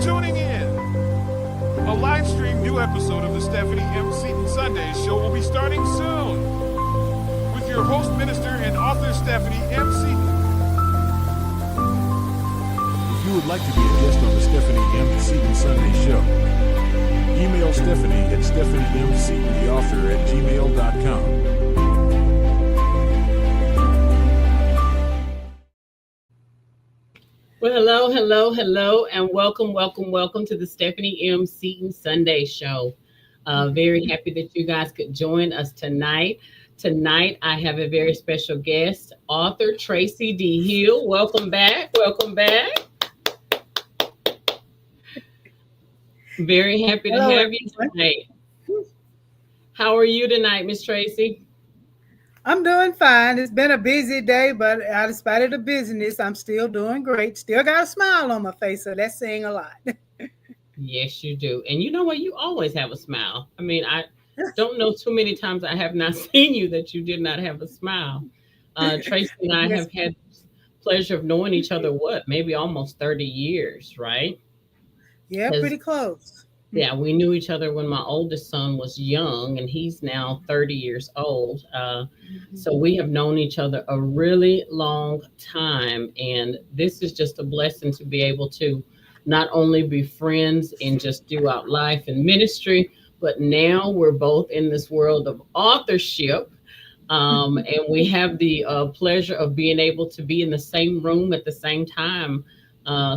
tuning in. A live stream new episode of the Stephanie M. Seaton Sunday Show will be starting soon with your host, minister, and author Stephanie M. Seaton. If you would like to be a guest on the Stephanie M. Seaton Sunday Show, email Stephanie at stephaniemseatontheauthor@gmail.com. Well, hello, and welcome to the Stephanie M. Seaton Sunday Show. Very happy that you guys could join us tonight. Tonight, I have a very special guest, author Tracey D. Hill. Welcome back. Very happy to have you tonight. How are you tonight, Miss Tracey? I'm doing fine. It's been a busy day, but despite of the busyness, I'm still doing great. Still got a smile on my face, so that's saying a lot. Yes, you do. And you know what? You always have a smile. I mean, I don't know too many times I have not seen you that you did not have a smile. Tracey and I have had the pleasure of knowing each other, maybe almost 30 years, right? Yeah, pretty close. Yeah, we knew each other when my oldest son was young, and he's now 30 years old. So we have known each other a really long time, and this is just a blessing to be able to not only be friends and just do out life and ministry, but now we're both in this world of authorship, and we have the pleasure of being able to be in the same room at the same time.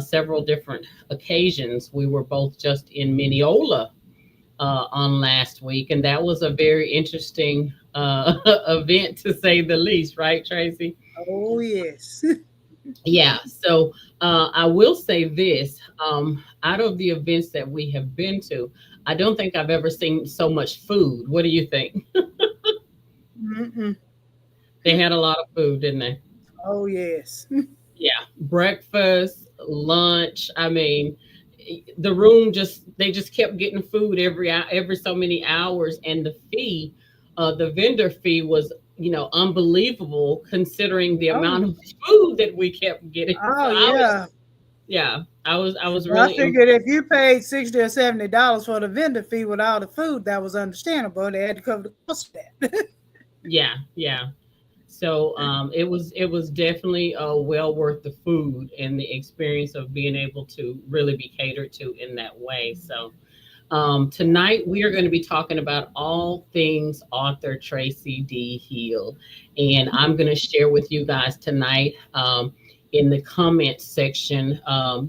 Several different occasions. We were both just in Mineola on last week, and that was a very interesting event, to say the least, right, Tracey? Oh, yes. Yeah, so I will say this, out of the events that we have been to, I don't think I've ever seen so much food. What do you think? They had a lot of food, didn't they? Oh, yes. Yeah, breakfast, lunch. I mean, the room they just kept getting food every so many hours, and the vendor fee was, unbelievable considering the amount of food that we kept getting. Oh, so I was well, really. I figured if you paid $60 or $70 for the vendor fee with all the food, that was understandable. They had to cover the cost of that. Yeah. So it was definitely well worth the food and the experience of being able to really be catered to in that way. So tonight we are going to be talking about all things author Tracey D. Hill, and I'm going to share with you guys tonight in the comment section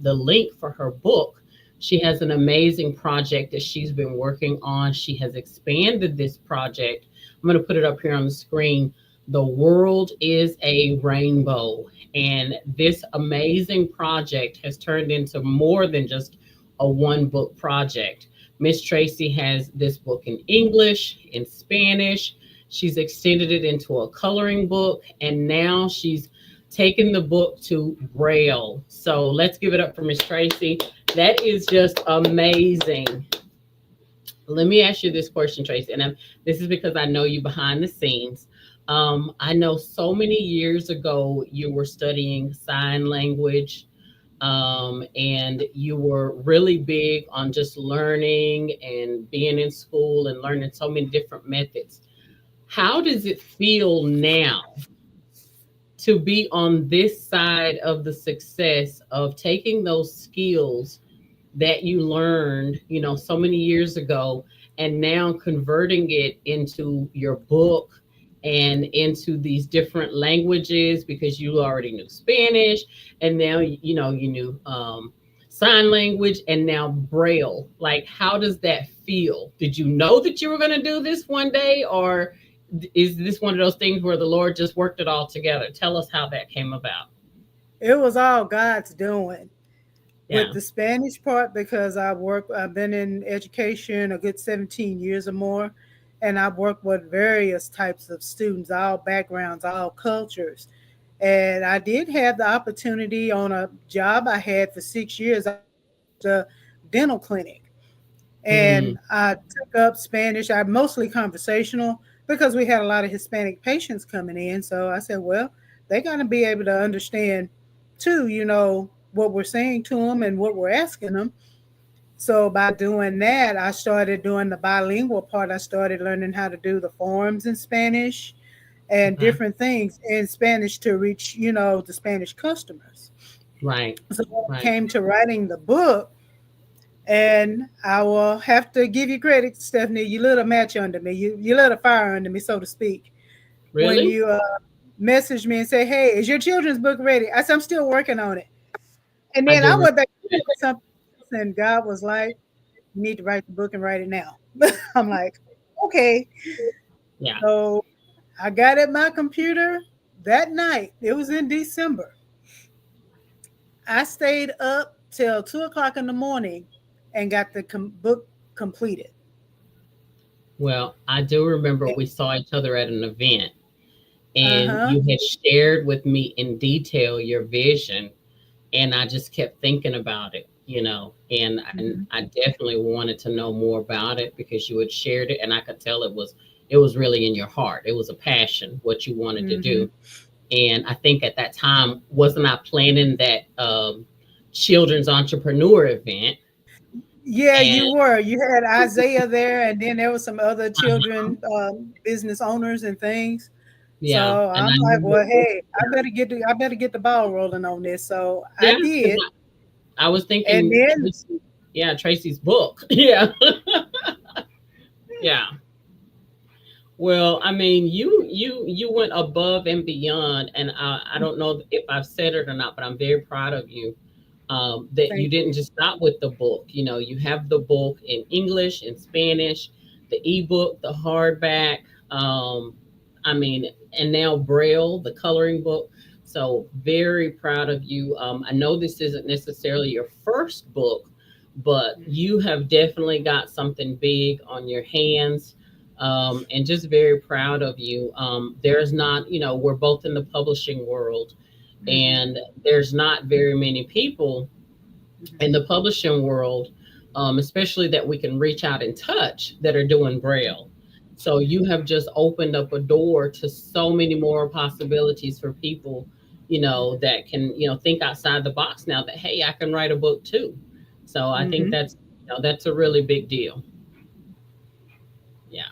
the link for her book. She has an amazing project that she's been working on. She has expanded this project. I'm going to put it up here on the screen. The World is a Rainbow. And this amazing project has turned into more than just a one book project. Miss Tracey has this book in English, in Spanish. She's extended it into a coloring book, and now she's taken the book to Braille. So let's give it up for Miss Tracey. That is just amazing. Let me ask you this question, Tracey, and this is because I know you behind the scenes. I know so many years ago you were studying sign language, and you were really big on just learning and being in school and learning so many different methods. How does it feel now to be on this side of the success of taking those skills that you learned, so many years ago, and now converting it into your book and into these different languages, because you already knew Spanish, and now you knew sign language, and now Braille? Like, how does that feel? Did you know that you were going to do this one day, or is this one of those things where the Lord just worked it all together? Tell us how that came about. It was all God's doing. Yeah. With the Spanish part, because I've been in education a good 17 years or more. And I've worked with various types of students, all backgrounds, all cultures. And I did have the opportunity on a job I had for 6 years at a dental clinic. And I took up Spanish. I'm mostly conversational because we had a lot of Hispanic patients coming in. So I said, well, they're going to be able to understand too, what we're saying to them and what we're asking them. So by doing that, I started doing the bilingual part. I started learning how to do the forms in Spanish and Okay. different things in Spanish to reach, the Spanish customers. Right. So when it Right. came to writing the book, and I will have to give you credit, Stephanie, you lit a match under me. You lit a fire under me, so to speak. When Really? you message me and say, "Hey, is your children's book ready?" I said, "I'm still working on it." And I then do I remember went back to that. something else, and God was like, "You need to write the book and write it now." I'm like, "Okay." Yeah. So I got at my computer that night. It was in December. I stayed up till 2 o'clock in the morning and got the book completed. Well, I do remember we saw each other at an event, Uh and huh. you had shared with me in detail your vision, and I just kept thinking about it, and I definitely wanted to know more about it because you had shared it, and I could tell it was really in your heart. It was a passion what you wanted to Hmm. do, and I think at that time wasn't I planning that children's entrepreneur event, Yeah, and you were. You had Isaiah there, and then there was some other children business owners and things. yeah, So and I'm I like, knew well, hey, I better get the ball rolling on this. So I yeah, because did, I was and thinking, then yeah, Tracy's book, yeah, yeah. Well, I mean, you went above and beyond, and I don't know if I've said it or not, but I'm very proud of you. That you thank didn't you. just stop with the book. You have the book in English, in Spanish, the ebook, the hardback. I mean, and now Braille, the coloring book. So very proud of you. I know this isn't necessarily your first book, but you have definitely got something big on your hands. And just very proud of you. There's not, we're both in the publishing world, Hmm. and there's not very many people in the publishing world, especially that we can reach out and touch that are doing Braille. So you have just opened up a door to so many more possibilities for people, that can, think outside the box now that, hey, I can write a book too. So I think Hmm. that's a really big deal. Yeah.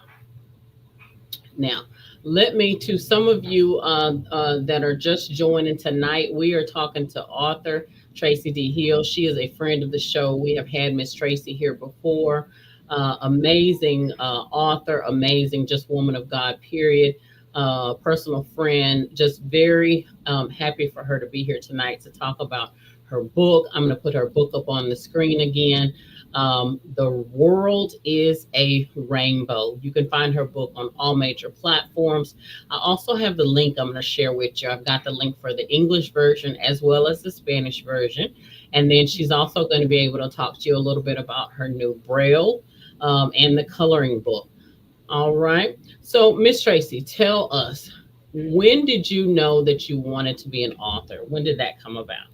Now, let me to some of you that are just joining tonight. We are talking to author Tracey D. Hill. She is a friend of the show. We have had Miss Tracey here before. Amazing author, amazing, just woman of God, period. Personal friend, just very happy for her to be here tonight to talk about her book. I'm going to put her book up on the screen again. The World is a Rainbow. You can find her book on all major platforms. I also have the link I'm going to share with you. I've got the link for the English version as well as the Spanish version. And then she's also going to be able to talk to you a little bit about her new Braille and the coloring book. All right. So, Miss Tracy, tell us, when did you know that you wanted to be an author? When did that come about?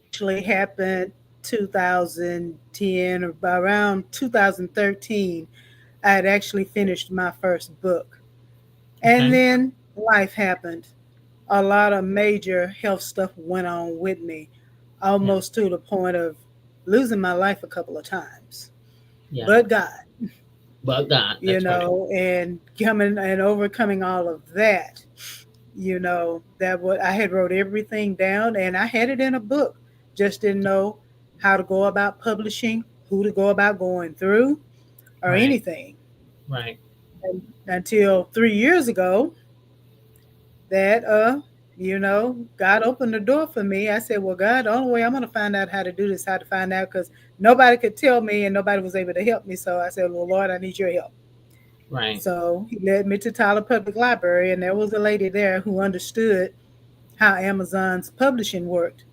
Actually happened 2010 or around 2013. I had actually finished my first book, and Okay. then life happened. A lot of major health stuff went on with me, Yeah. almost to the point of losing my life a couple of times. Yeah. But God, But God, that's right. and coming and overcoming all of that, that what I had wrote everything down and I had it in a book. Just didn't know how to go about publishing, who to go about going through, or Right. anything. Right. And until 3 years ago, that God opened the door for me. I said, well, God, the only way I'm going to find out how to do this, how to find out, because nobody could tell me and nobody was able to help me. So I said, well, Lord, I need your help. Right. So he led me to Tyler Public Library, and there was a lady there who understood how Amazon's publishing worked.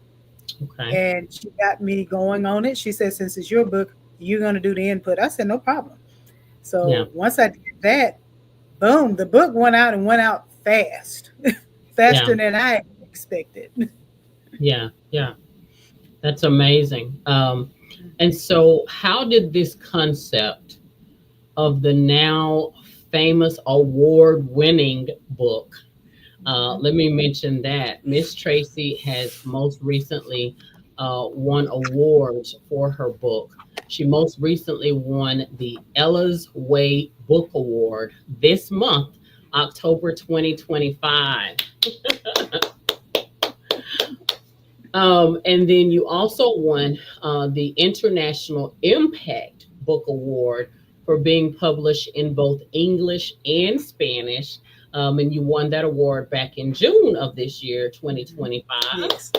Okay. And she got me going on it. She said, since it's your book, you're going to do the input. I said, no problem. Yeah. So once I did that, boom, the book went out and went out fast, Yeah. faster than I expected. Yeah. Yeah. That's amazing. And so, how did this concept of the now famous award-winning book? Let me mention that Miss Tracy has most recently won awards for her book. She most recently won the Ella's Way Book Award this month, October 2025. And then you also won the International Impact Book Award for being published in both English and Spanish. And you won that award back in June of this year, 2025. Yes.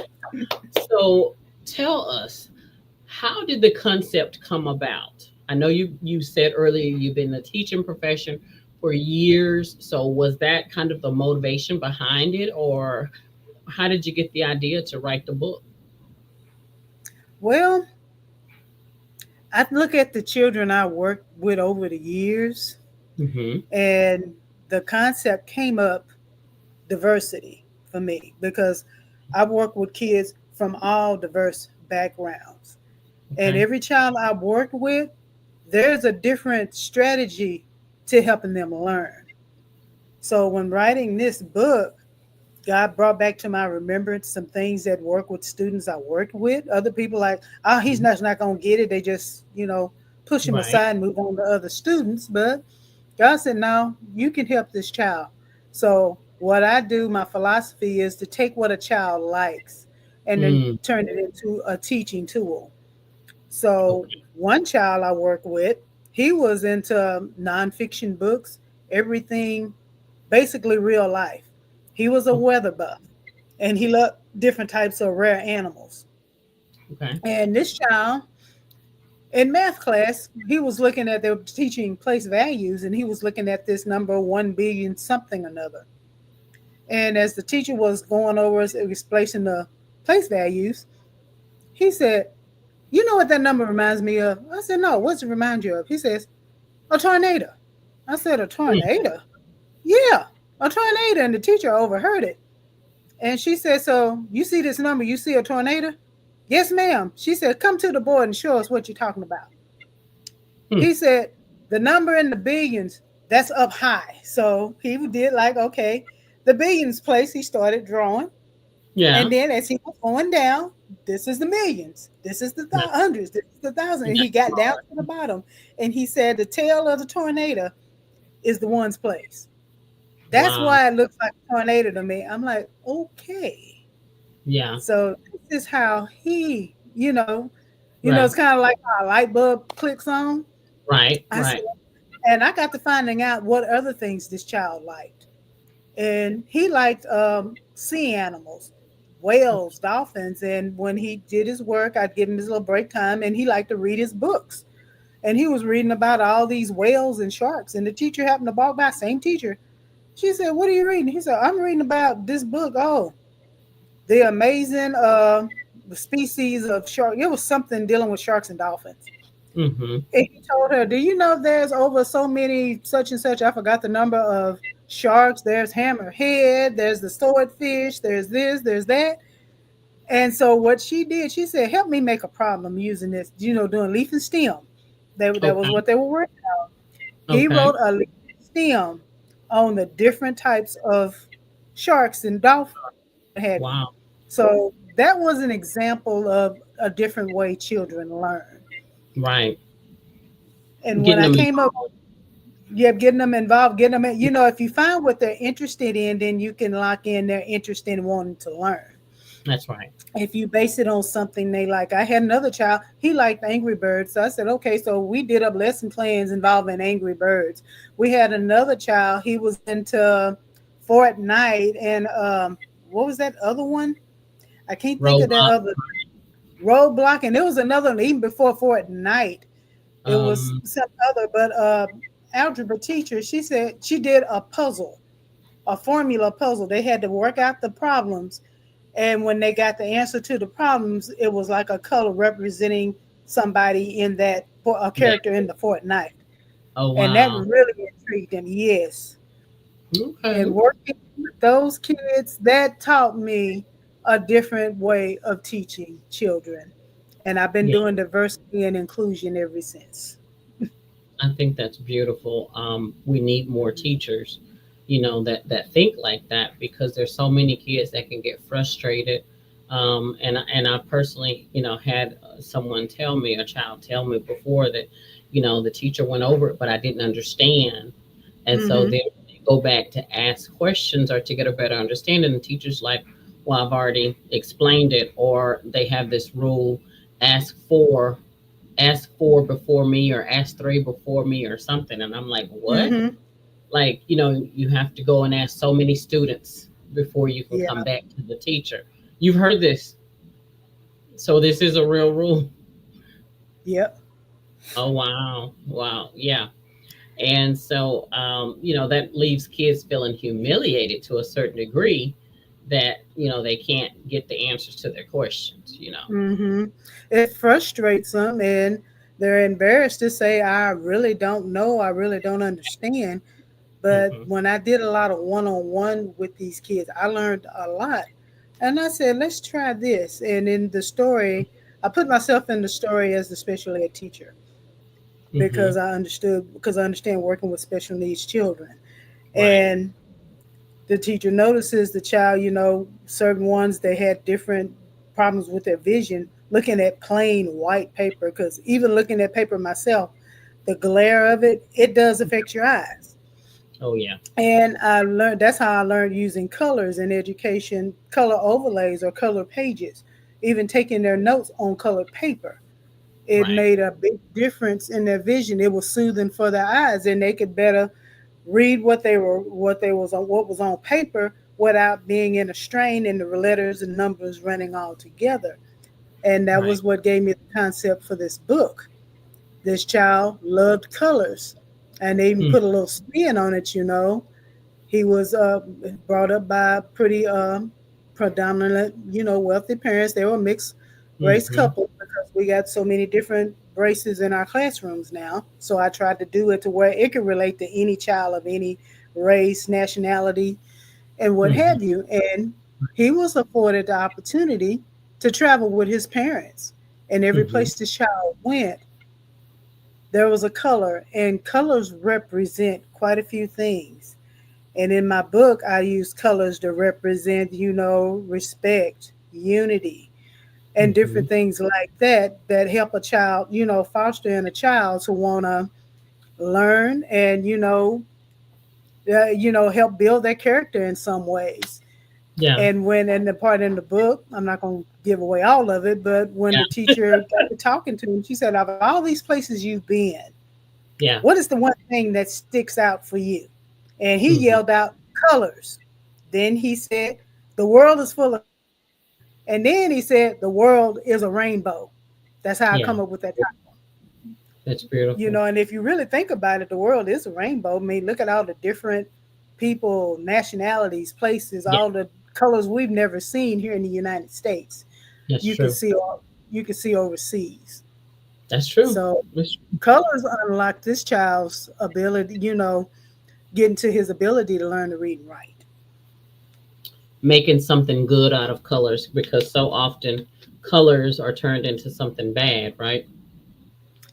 So tell us, how did the concept come about? I know you said earlier you've been in the teaching profession for years. So was that kind of the motivation behind it, or how did you get the idea to write the book? Well, I look at the children I worked with over the years, Mm-hmm. and the concept came up diversity for me because I work with kids from all diverse backgrounds. And Okay. every child I worked with, there's a different strategy to helping them learn. So when writing this book, God brought back to my remembrance some things that work with students I worked with. Other people like, oh, he's not going to get it. They just, push him Right. aside and move on to other students. But God said, no, you can help this child. So what I do, my philosophy is to take what a child likes and then Mm, turn it into a teaching tool. So okay. one child I work with, he was into nonfiction books, everything basically real life. He was a weather buff and he loved different types of rare animals. Okay. And this child in math class, he was looking at, they were teaching place values, and he was looking at this number 1 billion something another. And as the teacher was going over us explaining the place values, he said, you know what that number reminds me of? I said, no, what's it remind you of? He says, a tornado. I said, a Mm, tornado? Yeah, a tornado. And the teacher overheard it. And she said, so you see this number, you see a tornado? Yes, ma'am. She said, come to the board and show us what you're talking about. mm, He said, the number in the billions, that's up high. So he did like, okay, the billions place he started drawing. yeah. And then as he was going down, this is the millions, this is the That's, hundreds, this is the thousand. And he that's got down smart. to the bottom and he said, the tail of the tornado is the one's place. That's Wow. why it looks like a tornado to me. I'm like, okay. Yeah. So this is how Right. it's kind of like how a light bulb clicks on. Right. I said, Right. and I got to finding out what other things this child liked. And he liked sea animals, whales, dolphins. And when he did his work, I'd give him his little break time, and he liked to read his books. And he was reading about all these whales and sharks. And the teacher happened to walk by, same teacher. She said, what are you reading? He said, I'm reading about this book. Oh, the amazing species of shark. It was something dealing with sharks and dolphins. Mm-hmm. And he told her, do you know there's over so many such and such? I forgot the number of sharks. There's hammerhead, there's the swordfish, there's this, there's that. And so what she did, she said, help me make a problem using this, doing leaf and stem. That was Okay. what they were working on. He Okay. wrote a leaf and stem on the different types of sharks and dolphins. What have you. Wow. So that was an example of a different way children learn. Right. And when Getting I them came up, involved. yeah, getting them involved, getting them, if you find what they're interested in, then you can lock in their interest in wanting to learn. That's right. If you base it on something they like, I had another child, he liked Angry Birds. So I said, okay, so we did up lesson plans involving Angry Birds. We had another child, he was into Fortnite and what was that other one? I can't think of that Robot. other Roadblock. And there was another one even before Fortnite. It was Um. some other, but algebra teacher, she said she did a puzzle, a formula puzzle. They had to work out the problems. And when they got the answer to the problems, it was like a color representing somebody in that, a Yeah. character in the Fortnite. Oh And that wow. really intrigued him. Yes. And Okay. working with those kids, that taught me a different way of teaching children. And I've been Yeah. doing diversity and inclusion ever since. I think that's beautiful. We need more teachers, that think like that, because there's so many kids that can get frustrated And I personally, had someone tell me, a child tell me before that, the teacher went over it, but I didn't understand. And so Mm-hmm. then they go back to ask questions or to get a better understanding. The teacher's like, well, I've already explained it, or they have this rule, ask four, ask four before me, or ask three before me, or something. And I'm like, what? Mm-hmm. Like, you have to go and ask so many students before you can come Yeah. back to the teacher. You've heard this. So this is a real rule. Yep. Oh wow. Wow. Yeah. And so that leaves kids feeling humiliated to a certain degree that, they can't get the answers to their questions. Mm-hmm. It frustrates them, and they're embarrassed to say, "I really don't know. I really don't understand." But Hmm. when I did a lot of one-on-one with these kids, I learned a lot. And I said, let's try this. And in the story, I put myself in the story as the special ed teacher Hmm. because I understand working with special needs children. Right. And the teacher notices the child, certain ones they had different problems with their vision, looking at plain white paper, because even looking at paper myself, the glare of it does affect your eyes. Oh yeah. And I learned that's how I learned using colors in education, color overlays or color pages, even taking their notes on colored paper. It Right. made a big difference in their vision. It was soothing for their eyes, and they could better read what was on paper without being in a strain and the letters and numbers running all together. And that Right. was what gave me the concept for this book. This child loved colors, and they even Mm. put a little spin on it. He was brought up by pretty predominant, wealthy parents. They were mixed race Hmm. couple because we got so many different races in our classrooms now. So I tried to do it to where it could relate to any child of any race, nationality, and what Hmm. have you. And he was afforded the opportunity to travel with his parents. And every Hmm. place this child went, there was a color, and colors represent quite a few things. And in my book, I use colors to represent, respect, unity, and Hmm. different things like that help a child, foster in a child to want to learn and, help build their character in some ways. Yeah. And when in the part in the book, I'm not going to give away all of it, but when the Yeah. teacher got to talking to him, she said, "Of all these places you've been, Yeah. what is the one thing that sticks out for you?" And he Hmm. yelled out, "Colors." Then he said, "The world is full of colors." And then he said, "The world is a rainbow." That's how I Yeah. come up with that title. That's beautiful. And if you really think about it, the world is a rainbow. I mean, look at all the different people, nationalities, places, Yeah. all the colors we've never seen here in the United States. That's You can true. see you can see overseas. That's true. So That's colors unlock this child's ability, getting to his ability to learn to read and write. making something good out of colors, because so often colors are turned into something bad, right?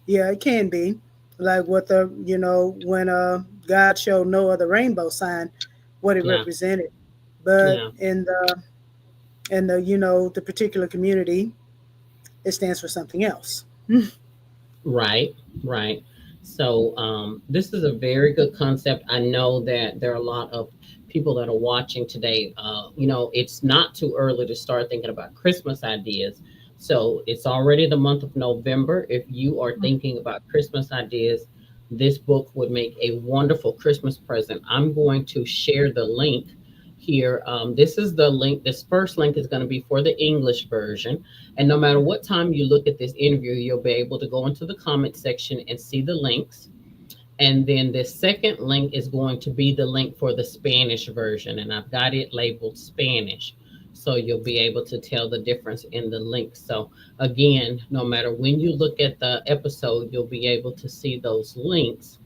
Yeah, it can be like what when God showed Noah the rainbow sign, what it Yeah. represented. But Yeah. in the particular community, it stands for something else. Right. Right. So this is a very good concept. I know that there are a lot of people that are watching today. It's not too early to start thinking about Christmas ideas. So it's already the month of November. If you are thinking about Christmas ideas, this book would make a wonderful Christmas present. I'm going to share the link here. This is the link. This first link is going to be for the English version. And no matter what time you look at this interview, you'll be able to go into the comment section and see the links. And then the second link is going to be the link for the Spanish version. And I've got it labeled Spanish. So you'll be able to tell the difference in the links. So again, no matter when you look at the episode, you'll be able to see those links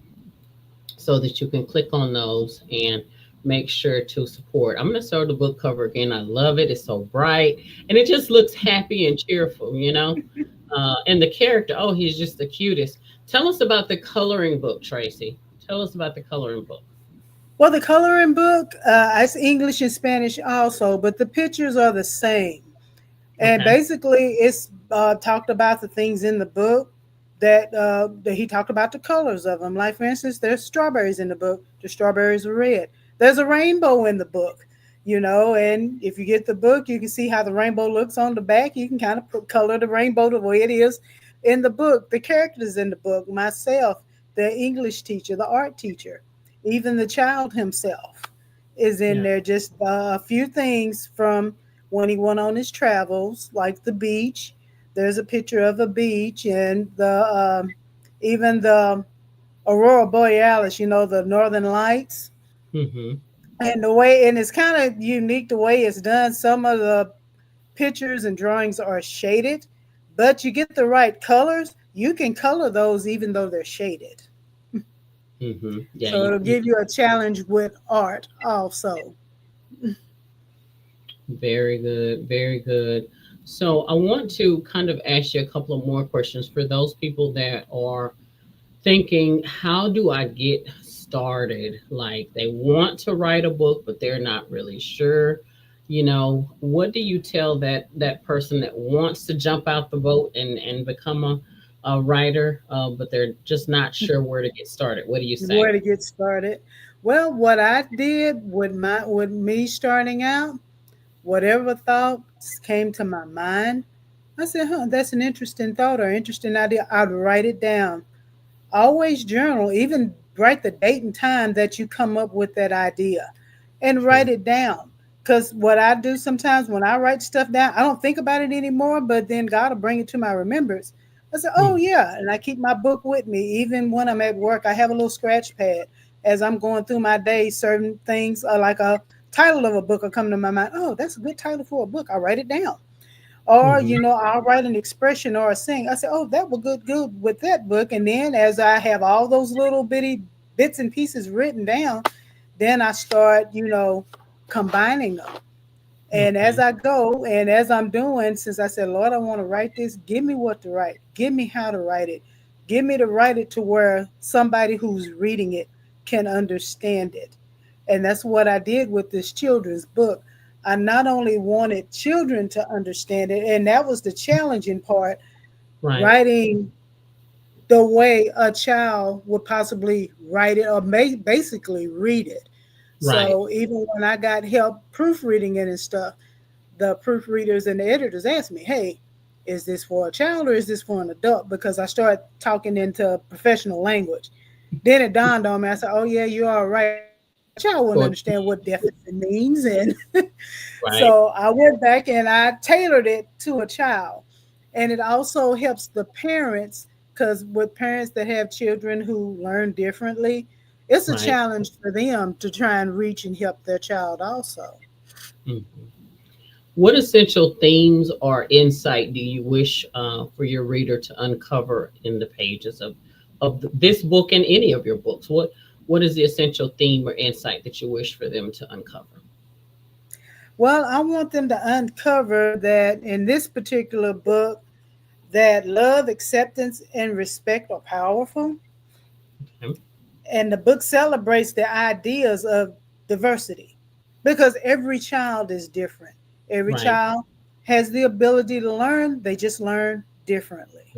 so that you can click on those and make sure to support. I'm going to show the book cover again. I love it. It's so bright and it just looks happy and cheerful. And the character, oh, he's just the cutest. Tell us about the coloring book, Tracy. Tell us about the coloring book. Well, the coloring book, it's English and Spanish also, but the pictures are the same. And Okay. basically, it's talked about the things in the book that he talked about the colors of them. Like, for instance, there's strawberries in the book. The strawberries are red. There's a rainbow in the book, and if you get the book, you can see how the rainbow looks on the back. You can kind of put, color the rainbow the way it is in the book. The characters in the book, myself, the English teacher, the art teacher, even the child himself is in Yeah. there. Just a few things from when he went on his travels, like the beach. There's a picture of a beach and even the aurora borealis, the northern lights. Mm-hmm. And the way, and it's kind of unique the way it's done. Some of the pictures and drawings are shaded, but you get the right colors. You can color those even though they're shaded. Mm-hmm. Yeah. So it'll give you a challenge with art also. Very good. Very good. So I want to kind of ask you a couple of more questions for those people that are thinking, how do I get started? Like they want to write a book, but they're not really sure. What do you tell that person that wants to jump out the boat and become a writer, but they're just not sure where to get started? What do you say? Where to get started? Well, what I did with me starting out, whatever thoughts came to my mind, I said, huh, that's an interesting thought or interesting idea. I'd write it down. Always journal, even write the date and time that you come up with that idea and True. write it down. Because what I do sometimes when I write stuff down, I don't think about it anymore, but then God will bring it to my remembrance. I say, oh, Mm. yeah. And I keep my book with me. Even when I'm at work, I have a little scratch pad as I'm going through my day. Certain things are like a title of a book will come to my mind. Oh, that's a good title for a book. I write it down. Or, Mm-hmm. I'll write an expression or a saying. I say, oh, that would good with that book. And then as I have all those little bitty bits and pieces written down, then I start, combining them. And as Okay. I go and as I'm doing, since I said, Lord, I want to write this, give me what to write. Give me how to write it. Give me to write it to where somebody who's reading it can understand it. And that's what I did with this children's book. I not only wanted children to understand it, and that was the challenging part, Right. writing the way a child would possibly write it or basically read it. Right. So even when I got help proofreading it and stuff, the proofreaders and the editors asked me, hey, is this for a child or is this for an adult? Because I started talking into professional language. Then it dawned on me. I said, oh, yeah, you are right. A child wouldn't For understand what definition means. And right. so I went back and I tailored it to a child. And it also helps the parents because with parents that have children who learn differently, it's a Right. challenge for them to try and reach and help their child also. Mhm. What essential themes or insight do you wish for your reader to uncover in the pages of this book and any of your books? What is the essential theme or insight that you wish for them to uncover? Well, I want them to uncover that in this particular book, that love, acceptance, and respect are powerful. Okay. And the book celebrates the ideas of diversity because every child is different. Every Right. child has the ability to learn, they just learn differently.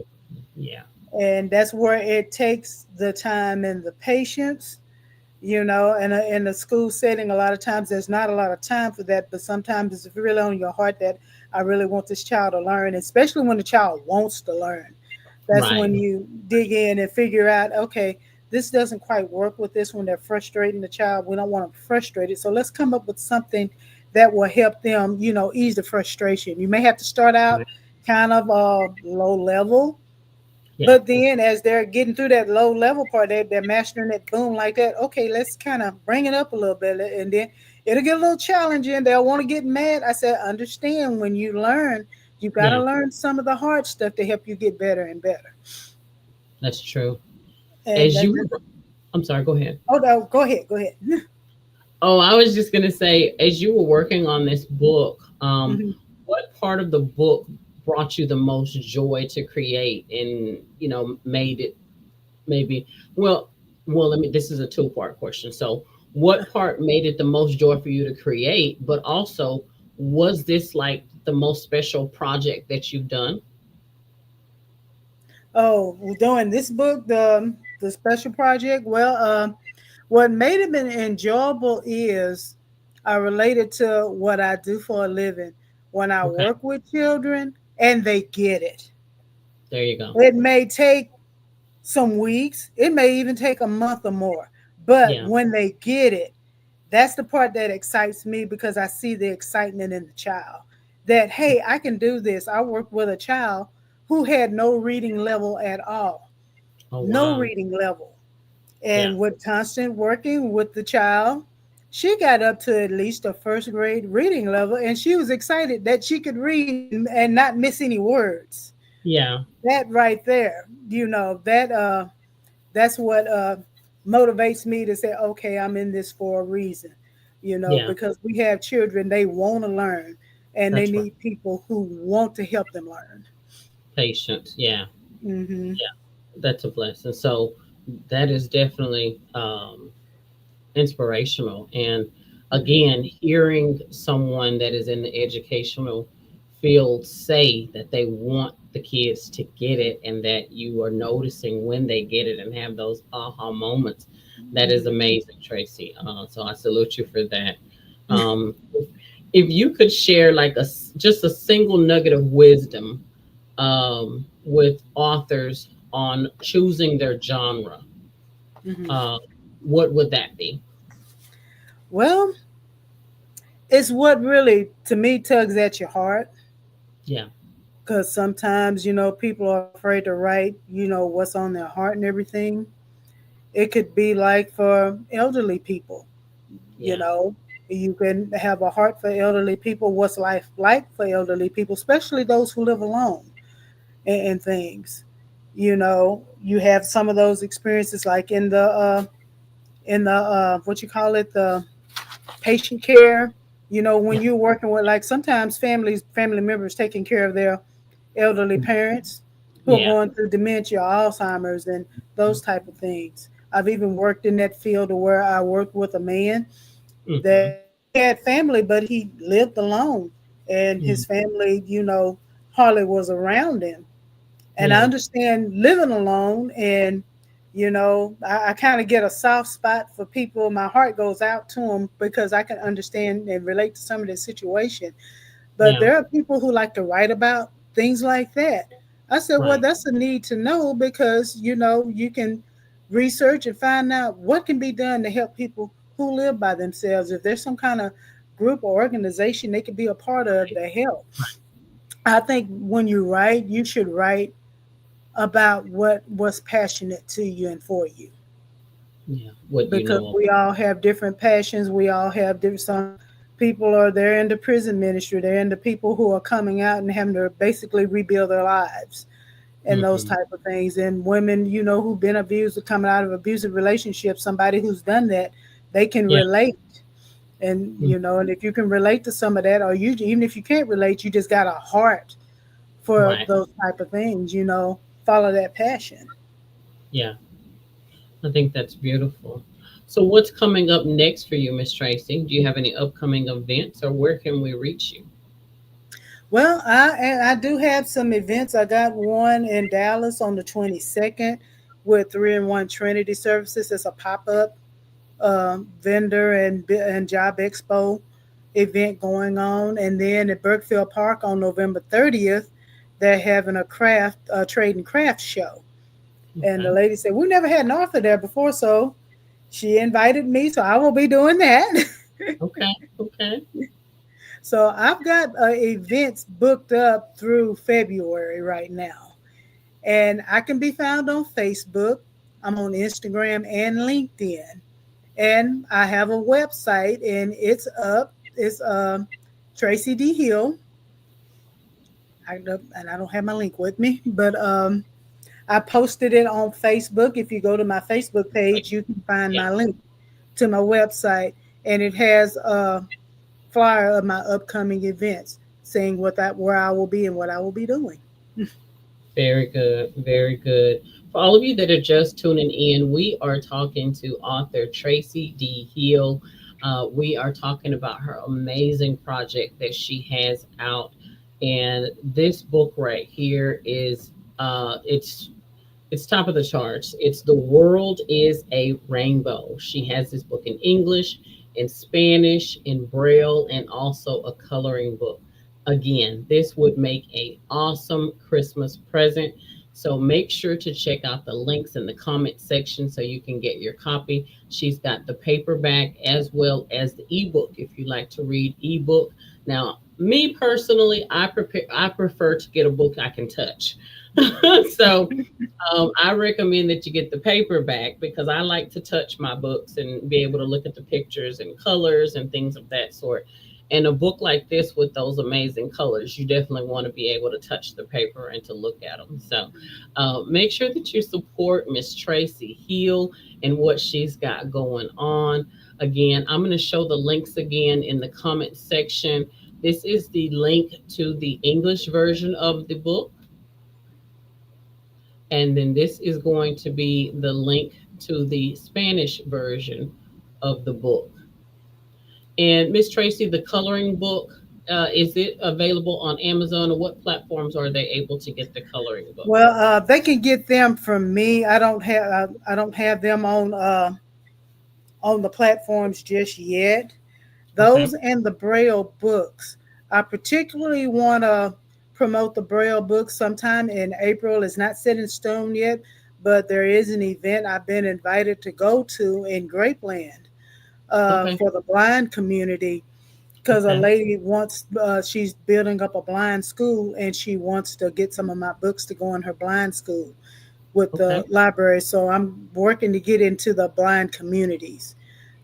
Yeah. And that's where it takes the time and the patience. In a school setting, a lot of times there's not a lot of time for that, but sometimes it's really on your heart that I really want this child to learn, especially when the child wants to learn. That's Right. when you dig in and figure out, okay, this doesn't quite work with this when they're frustrating the child. We don't want them frustrated. So let's come up with something that will help them, ease the frustration. You may have to start out Right. kind of low level, Yeah. but then as they're getting through that low level part, they're mastering that boom like that. Okay, let's kind of bring it up a little bit. And then it'll get a little challenging. They'll want to get mad. I said, understand when you learn, you got to Yeah. learn some of the hard stuff to help you get better and better. That's true. And As that, you, I'm sorry. Go ahead. oh, no, go ahead, go ahead. Oh, I was just gonna say, as you were working on this book, Mhm. what part of the book brought you the most joy to create, and made it maybe well, Let me. This is a two-part question. So, what part made it the most joy for you to create? But also, was this like the most special project that you've done? Oh, well, doing this book, the special project. Well, what made it enjoyable is I related to what I do for a living. When I Okay, work with children and they get it, there you go. it may take some weeks, it may even take a month or more. But Yeah. when they get it, that's the part that excites me because I see the excitement in the child. That, hey, I can do this. I worked with a child who had no reading level at all, Oh, no wow. reading level. Yeah. And with constant working with the child, she got up to at least a first grade reading level, and she was excited that she could read and not miss any words. Yeah. That right there, that's what motivates me to say, okay, I'm in this for a reason, Yeah. because we have children, they want to learn, and they That's right. need people who want to help them learn. Patience. Yeah. Hmm. Yeah. That's a blessing. So that is definitely inspirational. And again, hearing someone that is in the educational field say that they want the kids to get it and that you are noticing when they get it and have those aha moments, that is amazing, Tracy. So I salute you for that. If you could share like just a single nugget of wisdom with authors on choosing their genre, Hmm. uh, what would that be? Well, it's what really, to me, tugs at your heart. Yeah. Because sometimes, people are afraid to write, what's on their heart and everything. It could be like for elderly people, you Yeah. know, you can have a heart for elderly people. What's life like for elderly people, especially those who live alone and things. You have some of those experiences like in the what you call it, the patient care. Yeah. When you're working with, like, sometimes family members taking care of their elderly parents who are Yeah. going through dementia, Alzheimer's, and those type of things. I've even worked in that field where I worked with a man Mm-hmm. that he had family, but he lived alone, and Mm-hmm. his family, hardly was around him. And I Yeah. understand living alone, and I kind of get a soft spot for people. My heart goes out to them because I can understand and relate to some of their situation. But Yeah. there are people who like to write about things like that. I said, well, Right. that's a need to know because you can research and find out what can be done to help people who live by themselves. If there's some kind of group or organization they could be a part of Right. to help. I think when you write, you should write about what's passionate to you and for you, Yeah. What you because know we all have different passions. We all have different. Some people are there in the prison ministry. They're in the people who are coming out and having to basically rebuild their lives of. and those Mm-hmm. type of things. And women, who've been abused or coming out of abusive relationships, somebody who's done that, they can Yeah. relate. And Mm. and if you can relate to some of that, or you even if you can't relate, you just got a heart for Right. those type of things. Follow that passion. Yeah. I think that's beautiful. So what's coming up next for you, Miss Tracy? Do you have any upcoming events or where can we reach you? Well, I do have some events. I got one in Dallas on the 22nd with 3-in-1 Trinity Services. It's a pop up vendor and job expo event going on. And then at Burkeville Park on November 30th, they're having a trade and craft show. And the Okay. lady said, we never had an author there before, so she invited me, so I will be doing that. Okay. Okay. So I've got events booked up through February right now. And I can be found on Facebook. I'm on Instagram and LinkedIn. And I have a website and it's up. It's Tracy D. Hill. And I don't have my link with me, but I posted it on Facebook. If you go to my Facebook page, you can find Yeah. my link to my website. And it has flyer of my upcoming events, saying where I will be and what I will be doing. Very good. Very good. For all of you that are just tuning in, we are talking to author Tracy D. Hill. We are talking about her amazing project that she has out And this book right here is it's top of the charts. It's The World is a Rainbow. She has this book in English, in Spanish, in Braille, and also a coloring book. Again, this would make a awesome Christmas present. So make sure to check out the links in the comment section so you can get your copy. She's got the paperback as well as the ebook if you like to read ebook. Now, me personally, I prefer to get a book I can touch. So I recommend that you get the paperback because I like to touch my books and be able to look at the pictures and colors and things of that sort. And a book like this with those amazing colors, you definitely want to be able to touch the paper and to look at them. So make sure that you support Miss Tracey Hill and what she's got going on. Again, I'm going to show the links again in the comment section. This is the link to the English version of the book. And then this is going to be the link to the Spanish version of the book. And Miss Tracey, the coloring book, is it available on Amazon, or what platforms are they able to get the coloring book? Well, they can get them from me. I don't have them on the platforms just yet. Those Okay. and the Braille books. I particularly want to promote the Braille books sometime in April. It's not set in stone yet, but there is an event I've been invited to go to in Grapeland Okay. for the blind community because a Okay. lady wants, she's building up a blind school and she wants to get some of my books to go in her blind school with the Okay. library. So I'm working to get into the blind communities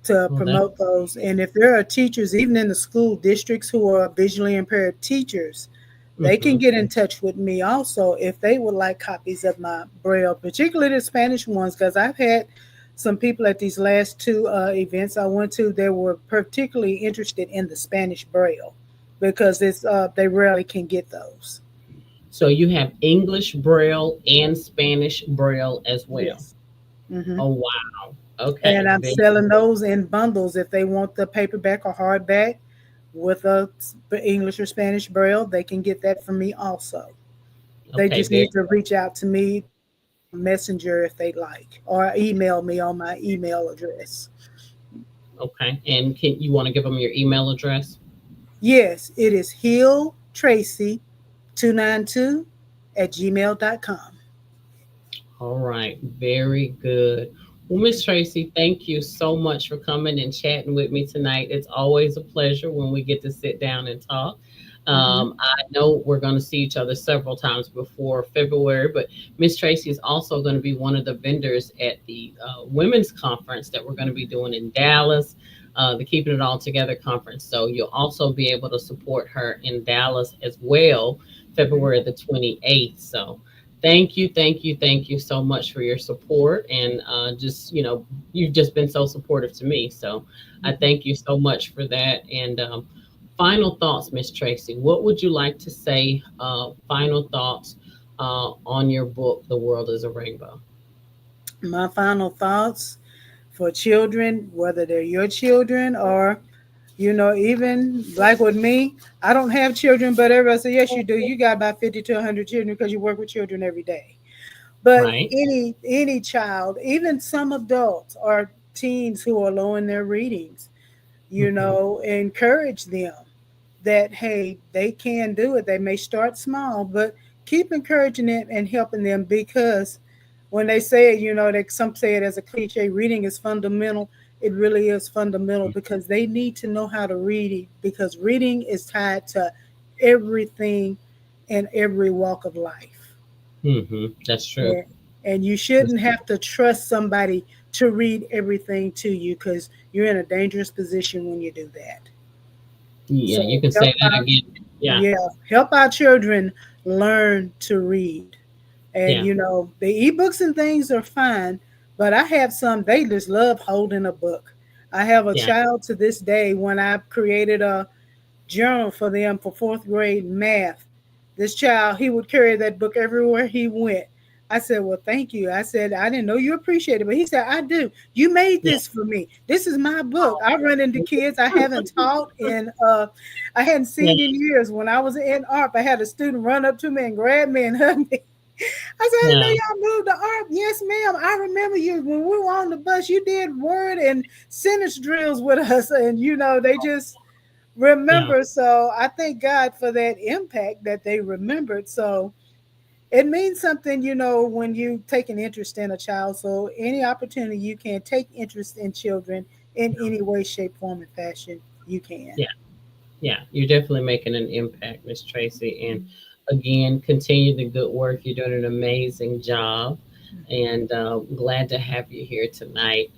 to Well, that. promote those. And if there are teachers, even in the school districts, who are visually impaired teachers, they can Hmm. get in touch with me also if they would like copies of my Braille, particularly the Spanish ones, because I've had some people at these last two events I went to that were particularly interested in the Spanish Braille because it's they rarely can get those. So you have English Braille and Spanish Braille as well. Yes. Hmm. Oh, wow. And Okay. I'm selling those in bundles if they want the paperback or hardback with a English or Spanish Braille. They can get that from me also. They Okay. just need to reach out to me messenger if they'd like, or email me on my email address. Okay. And can you want to give them your email address? Yes, it is Hill Tracy 292 at gmail.com. All right, very good. Well, Miss Tracy, thank you so much for coming and chatting with me tonight. It's always a pleasure when we get to sit down and talk. Hmm. I know we're going to see each other several times before February, but Miss Tracy is also going to be one of the vendors at the women's conference that we're going to be doing in Dallas, the Keeping It All Together conference. So you'll also be able to support her in Dallas as well, February the 28th. So thank you so much for your support. And just, you've just been so supportive to me. So I thank you so much for that. And final thoughts, Miss Tracy, what would you like to say? Final thoughts on your book, The World is a Rainbow. My final thoughts for children, whether they're your children or, even like with me, I don't have children, but everybody say, yes, you do. You got about 50 to 100 children because you work with children every day. But Right. any child, even some adults or teens who are low in their readings, Hmm. encourage them that, hey, they can do it. They may start small, but keep encouraging them and helping them because when they say it, some say it as a cliche, reading is fundamental. It really is fundamental because they need to know how to read because reading is tied to everything in every walk of life. That's true. Yeah. And you That's shouldn't true. have to trust somebody to read everything to you because you're in a dangerous position when you do that. Yeah, you So can say that again. Yeah. yeah, help our children learn to read. And Yeah. the ebooks and things are fine, but I have some they just love holding a book. I have a Yeah. child to this day when I created a journal for them for fourth grade math. This child, he would carry that book everywhere he went I said, well, thank you. I said, I didn't know you appreciate it. But he said, I do. You made Yeah. this for me. This is my book. I run into kids I haven't taught and I hadn't seen in years. When I was in ARP, I had a student run up to me and grab me and hug me. I said, I didn't know Yeah. y'all moved to ARP. Yes, ma'am. I remember you when we were on the bus. You did word and sentence drills with us. And, they just Yeah. remember. So I thank God for that impact that they remembered. So it means something, when you take an interest in a child. So any opportunity you can take interest in children in any way, shape, form, and fashion, you can. Yeah. Yeah, you're definitely making an impact, Miss Tracy. And again, continue the good work. You're doing an amazing job, and glad to have you here tonight.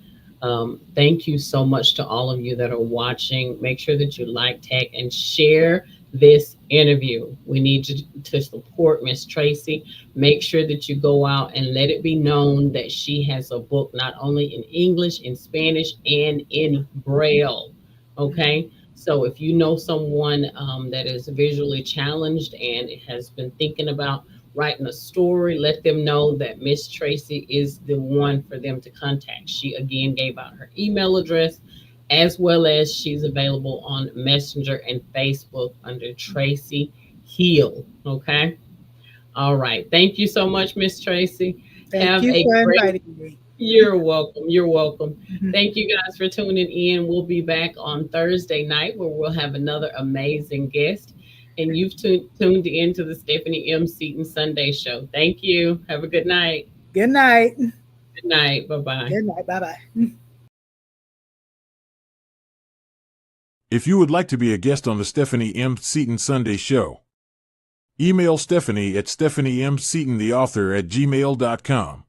Thank you so much to all of you that are watching. Make sure that you like, tag, and share this interview. We need you to support Miss Tracy. Make sure that you go out and let it be known that she has a book not only in English, in Spanish, and in Braille. Okay. So if you know someone that is visually challenged and has been thinking about writing a story, let them know that Miss Tracy is the one for them to contact. She again gave out her email address, as well as she's available on Messenger and Facebook under Tracy Heal. Okay. All right. Thank you so much, Miss Tracy. Thank Have you a for great. inviting me. You're welcome. You're welcome. Mhm. Thank you guys for tuning in. We'll be back on Thursday night where we'll have another amazing guest. And you've tuned in to the Stephanie M. Seaton Sunday Show. Thank you. Have a good night. Good night. Good night. Bye bye. Good night. Bye bye. If you would like to be a guest on the Stephanie M. Seaton Sunday Show, email Stephanie at stephaniemseatontheauthor@gmail.com.